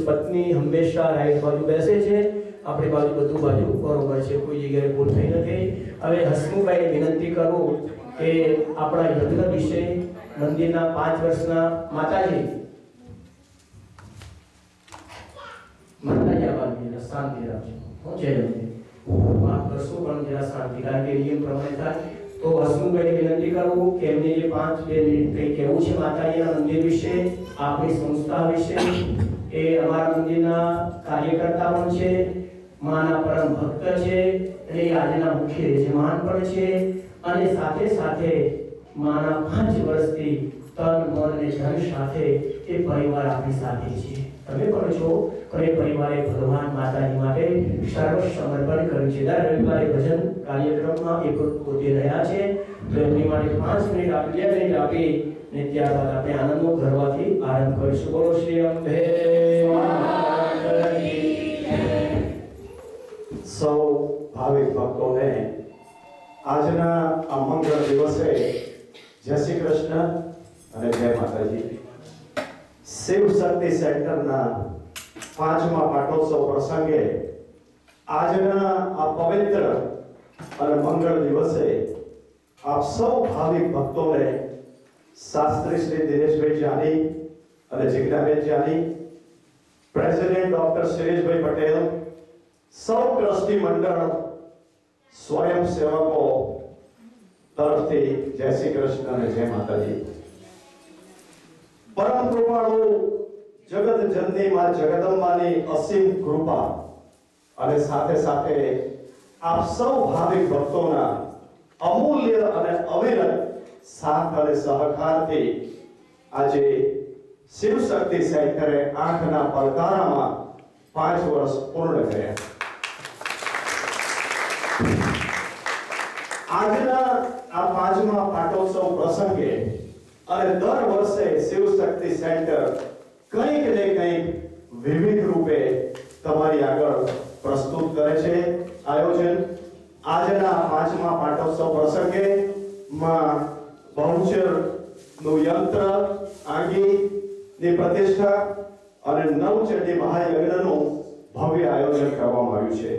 પત્ની હંમેશા રાઈટ બાજુ બેસે છે, આપણી બાજુ બધું બાજુ બરોબર છે, કોઈ જગ્યાએ ભૂલ થઈ નથી. હવે હસમુભાઈ વિનંતી કરું કે આપણા યજ્ઞ વિશે મંદિરના 5 વર્ષના માતાજી આવાજ શાંતિ રાખજો. હું છે માફ કરશો પણ જરા શાંતિ, કારણ કે નિયમ પ્રમાણે થાય. તો હસમુભાઈને વિનંતી કરું કે એમને જે 5-2 મિનિટ કંઈ કહેવું છે માતાજીના મંદિર વિશે, આપણી સંસ્થા વિશે. એ અમારા મંદિરના કાર્યકર્તા પણ છે, માના પરમ ભક્ત છે, અને આજના મુખ્ય યજમાન પણ છે, અને સાથે સાથે માના 5 વર્ષથી તન મન અને ધન સાથે એ પરિવાર આપણી સાથે છે. તમે પણ છો, પણ એ પરિવારે ભગવાન માતાજી માટે સર્વ સમર્પણ કર્યું છે. દર રવિવારે ભજન કાર્યક્રમમાં એ પોતે રહ્યા છે, તો એમની માટે 5 મિનિટ આપી, 2 મિનિટ આપી ને ત્યારબાદ આપણે આનંદનો ગરવાથી આરંભ કરીશું. બોલો શ્રી અંબે. સૌ ભાવિક ભક્તોને આજના આ મંગળ દિવસે જય શ્રી કૃષ્ણ અને જય માતાજી. શિવ શક્તિ સેન્ટરના 5મા પાટોત્સવ પ્રસંગે આજના આ પવિત્ર અને મંગળ દિવસે આપ સૌ ભાવિક ભક્તોને શાસ્ત્રી શ્રી દિનેશભાઈ જાની અને જિજ્ઞાબેન જાની, પ્રેસિડેન્ટ ડોક્ટર શૈલેષભાઈ પટેલ, સૌ ટ્રસ્ટી મંડળ, સ્વયંસેવકો તરફથી જય શ્રી કૃષ્ણ અને જય માતાજી. પરમ કૃપાળુ જગત જનની માં જગદંબાની અસીમ કૃપા અને સાથે સાથે આપ સૌ ભાવિક ભક્તોના અમૂલ્ય અને અવિરત સાથ અને સહકારથી આજે શિવ શક્તિ સેન્ટરે આંખના પલકારામાં 5 વર્ષ પૂર્ણ કર્યા. આજના આ 5મા પાટોત્સવ પ્રસંગે અને દર વર્ષે શિવ શક્તિ સેન્ટર કંઈક ને કંઈક વિવિધ રૂપે તમારી આગળ પ્રસ્તુત કરે છે આયોજન. આજના 5મા પાટોત્સવ પ્રસંગે માં બહુચર નું યંત્ર આંગીની પ્રતિષ્ઠા અને નવચંડી મહાયજ્ઞનું ભવ્ય આયોજન કરવામાં આવ્યું છે.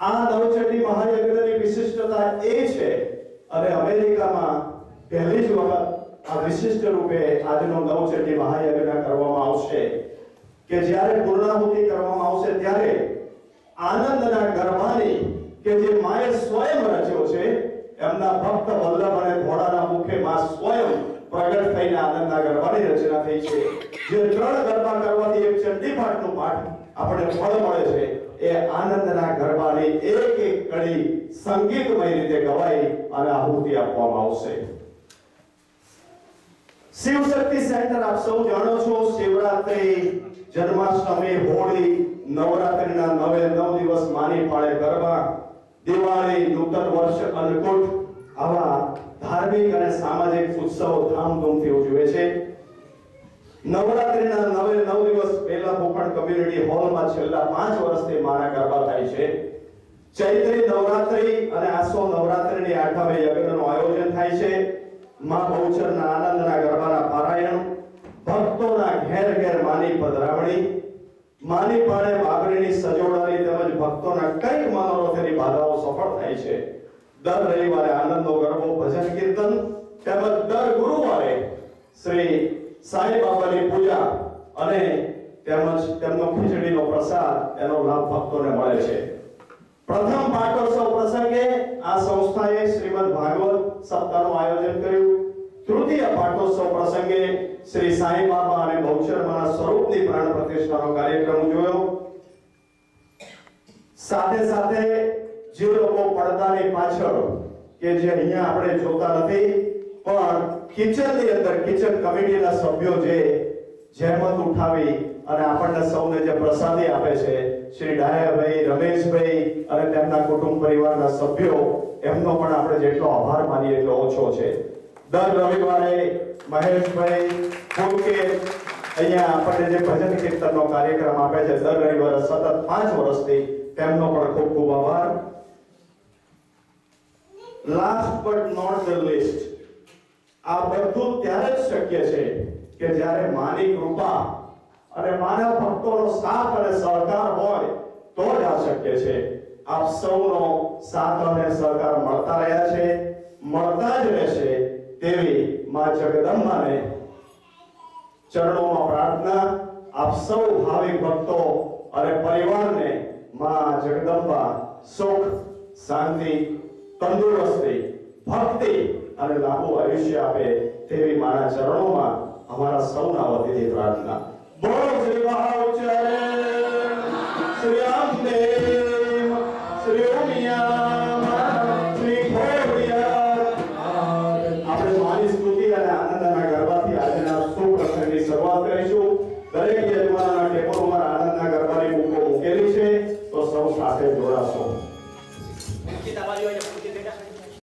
આ નવચંડી મહાયજ્ઞની વિશિષ્ટતા એ છે, અને અમેરિકામાં પહેલી જ વખત આ વિશિષ્ટ રૂપે આજનો નવચંડી મહાયજ્ઞ કરવામાં આવશે કે જ્યારે પૂર્ણાહુતિ કરવામાં આવશે ત્યારે આનંદના ગરબાની કે જે માએ સ્વયં રચ્યો છે, એમના ભક્ત વલ્લભ અને ઘોડાના મુખે માં સ્વયં પ્રગટ થઈને આનંદના ગરબાની રચના થઈ છે. જે 3 ગરબા કરવાથી એક ચંડી પાઠનો પાઠ આપણે ફળ મળે છે, એ આનંદના ગરબાની એક એક કડી સંગીતમય રીતે ગવાઈ અને આહુતિ આપવામાં આવશે. શિવ શક્તિ સેન્ટર આપ સૌ જાણો છો, શિવરાત્રી, જન્માષ્ટમી, હોળી, નવરાત્રીના 9 દિવસ માની પાળે ગરબા, દિવાળી, નૂતન વર્ષ, અન્નકૂટ આવા ધાર્મિક અને સામાજિક ઉત્સવો ધામધૂમથી ઉજવે છે. નવરાત્રીના 9 દિવસ પહેલા ભૂખંડ કમ્યુનિટી હોલમાં છેલ્લા 5 વર્ષથી મારા ગરબા થાય છે. ચૈત્રી નવરાત્રી અને આસો નવરાત્રીની 8મે યજ્ઞનું આયોજન થાય છે. માં બહુચરના આનંદના ગરબાના પારાયણ, ભક્તોના ઘેર ઘેર માની પધરામણી, માની પાળે બાબરીની સજોડાની તેમજ ભક્તોના કઈક મનોરથની બાધાઓ સફળ થાય છે. દર રવિવારે આનંદનો ગરબો, ભજન કીર્તન તેમજ દર ગુરુવારે શ્રી સાઈ બાબાની પૂજા અને તેમજ તેમનો ખીચડીનો પ્રસાદ, એનો લાભ ભક્તોને મળે છે. પ્રથમ પાટોત્સવ પ્રસંગે આ સંસ્થાએ શ્રીમદ ભાગવત સપ્તાહનું આયોજન કર્યું. તૃતીય પાટોત્સવ પ્રસંગે શ્રી સાઈ બાબા અને બહુચરમાના સ્વરૂપની પ્રાણ પ્રતિષ્ઠાનો કાર્યક્રમ જોયો. સાથે સાથે જે લોકો પડદાની પાછળ કે જે અહીંયા આપણે જોતા નથી, પણ કિચનની અંદર કિચન કમિટીના સભ્યો જે જહેમત ઉઠાવી અને આપણને સૌને જે પ્રસાદી આપે છે, શ્રી ડાયાભાઈ, રમેશભાઈ અને તેમના કુટુંબ પરિવારના સભ્યો, એમનો પણ આપણે જેટલો આભાર માનીએ એટલો ઓછો છે. દર રવિવારે મહેશભાઈ ફૂલકે અહીંયા આપણને જે ભજન કીર્તનનો કાર્યક્રમ આપે છે, દર રવિવારે સતત 5 વર્ષથી, તેમનો પણ ખૂબ ખૂબ આભાર. Last but not the least, આ બધું ત્યારે જ શક્ય છે કે જ્યારે માની કૃપા અને માનવ ભક્તોનો સાથ અને સહકાર હોય તો જ આ શક્ય છે. આપ સૌનો સાથ અને સહકાર મળતા રહ્યા છે, મળતા જ રહેશે તેવી માં જગદંબાને ચરણોમાં પ્રાર્થના. આપ સૌ ભાવિક ભક્તો અને પરિવારને માં જગદંબા સુખ, શાંતિ, તંદુરસ્તી, ભક્તિ અને લાંબુ આયુષ્ય આપે તેવી મારા ચરણોમાં અમારા સૌના વતીથી પ્રાર્થના. બોલો શ્રી મહા